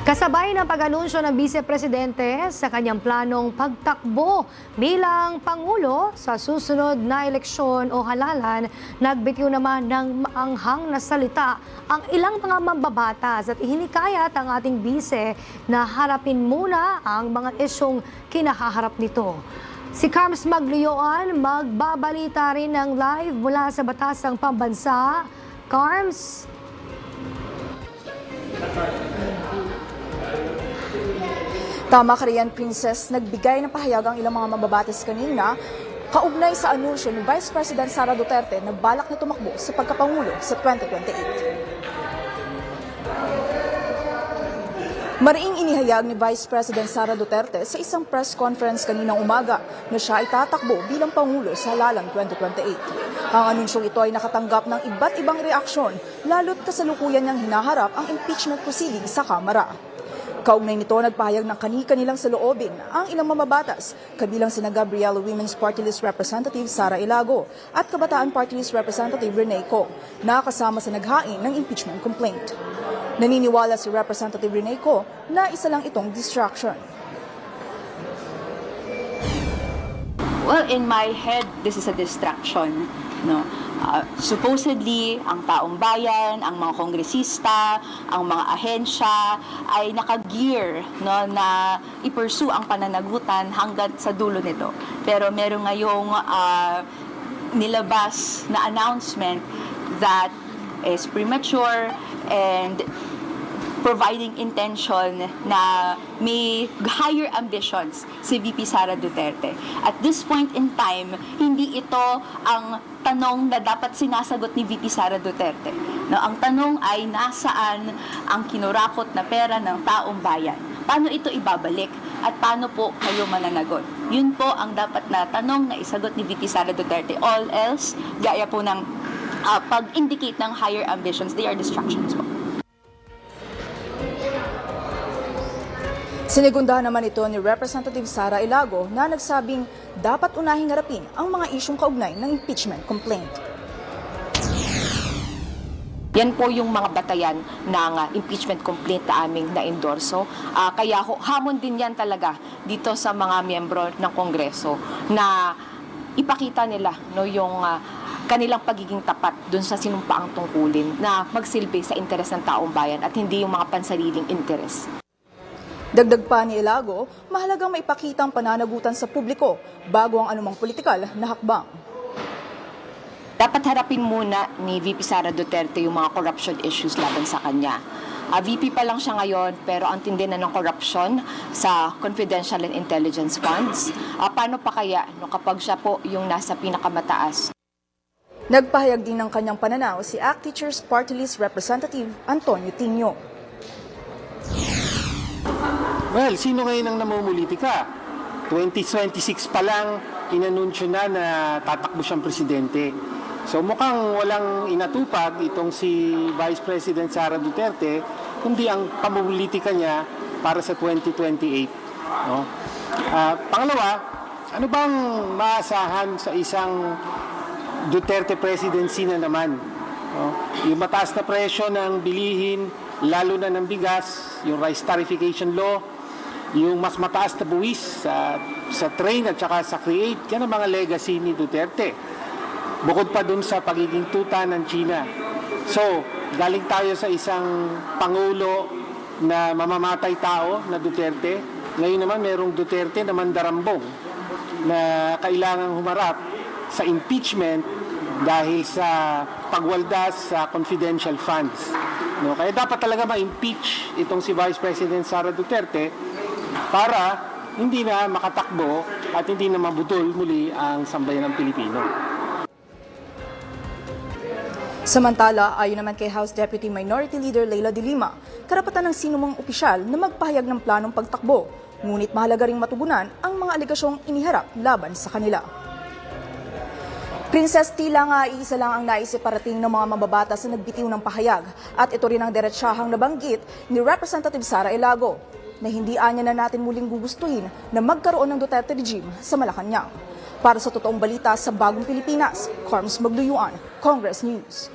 Kasabay ng pag-anunsyo ng Vice Presidente sa kanyang planong pagtakbo bilang Pangulo sa susunod na eleksyon o halalan, nagbitiw naman ng maanghang na salita ang ilang mga mambabatas at ihinikayat ang ating Vice na harapin muna ang mga isyong kinahaharap nito. Si Carms Maglioan magbabalita rin ng live mula sa Batasang Pambansa. Carms? Tama ka riyan, Princess. Nagbigay ng pahayag ang ilang mga mababatas kanina kaugnay sa anunsyo ni Vice President Sara Duterte na balak na tumakbo sa pagkapangulo sa 2028. Mariing inihayag ni Vice President Sara Duterte sa isang press conference kaninang umaga na siya ay tatakbo bilang Pangulo sa halalan 2028. Ang anunsyong ito ay nakatanggap ng iba't ibang reaksyon, lalo't kasalukuyan niyang hinaharap ang impeachment proceeding sa Kamara. Kaugnay nito, nagpahayag ng kani-kanilang saloobin ang ilang mamabatas, kabilang sina Gabriela Women's Party List Representative Sara Ilago at Kabataan Party List Representative Rene Co, na kasama sa naghain ng impeachment complaint. Naniniwala si Representative Rene Co na isa lang itong distraction. Well, in my head, this is a distraction. No? Supposedly, ang taong bayan, ang mga kongresista, ang mga ahensya ay nakagear, no, na i-pursue ang pananagutan hanggang sa dulo nito. Pero meron ngayong nilabas na announcement that is premature and providing intention na may higher ambitions si VP Sara Duterte. At this point in time, hindi ito ang tanong na dapat sinasagot ni VP Sara Duterte. No, ang tanong ay nasaan ang kinurakot na pera ng taong bayan? Paano ito ibabalik? At paano po kayo mananagot? Yun po ang dapat na tanong na isagot ni VP Sara Duterte. All else, gaya po ng pag-indicate ng higher ambitions, they are distractions po. Sinigundahan naman ito ni Representative Sara Ilago na nagsabing dapat unahing harapin ang mga isyong kaugnay ng impeachment complaint. Yan po yung mga batayan ng impeachment complaint na aming na-endorso. Kaya hamon din yan talaga dito sa mga miyembro ng Kongreso na ipakita nila, no, yung kanilang pagiging tapat dun sa sinumpaang tungkulin na magsilbi sa interes ng taong bayan at hindi yung mga pansariling interes. Dagdag pa ni Ilago, mahalagang maipakita ang pananagutan sa publiko bago ang anumang politikal na hakbang. Dapat harapin muna ni VP Sara Duterte yung mga corruption issues laban sa kanya. VP pa lang siya ngayon pero ang tindi na ng corruption sa confidential and intelligence funds. Paano pa kaya no, kapag siya po yung nasa pinakamataas? Nagpahayag din ng kanyang pananaw si ACT Teachers Party List Representative Antonio Tinio. Well, sino ngayon ang namumulitika? 2026 pa lang, inanunsyo na tatakbo siyang presidente. So mukhang walang inatupag itong si Vice President Sara Duterte, kundi ang pamumulitika niya para sa 2028. No? Pangalawa, ano bang maasahan sa isang Duterte presidency na naman? No? Yung mataas na presyo ng bilihin, lalo na ng bigas, yung rice tariffication law, yung mas mataas na buwis sa train at saka sa create, yan ang mga legacy ni Duterte. Bukod pa dun sa pagiging tuta ng China. So, galing tayo sa isang pangulo na mamamatay tao na Duterte. Ngayon naman merong Duterte na mandarambong na kailangang humarap sa impeachment dahil sa pagwaldas sa confidential funds. No, kaya dapat talaga ma-impeach itong si Vice President Sara Duterte para hindi na makatakbo at hindi na mabudol muli ang sambayan ng Pilipino. Samantala, ayon naman kay House Deputy Minority Leader Leila de Lima, karapatan ng sinumang opisyal na magpahayag ng planong pagtakbo, ngunit mahalaga ring matugunan ang mga aligasyong iniharap laban sa kanila. Princess, tila nga iisa lang ang naisip parating ng mga mababatas na nagbitiw ng pahayag at ito rin ang diretsahang nabanggit ni Representative Sara Ilago na hindi anya na natin muling gugustuhin na magkaroon ng Duterte regime sa Malacanang. Para sa totoong balita sa Bagong Pilipinas, Carms Maglioan, Congress News.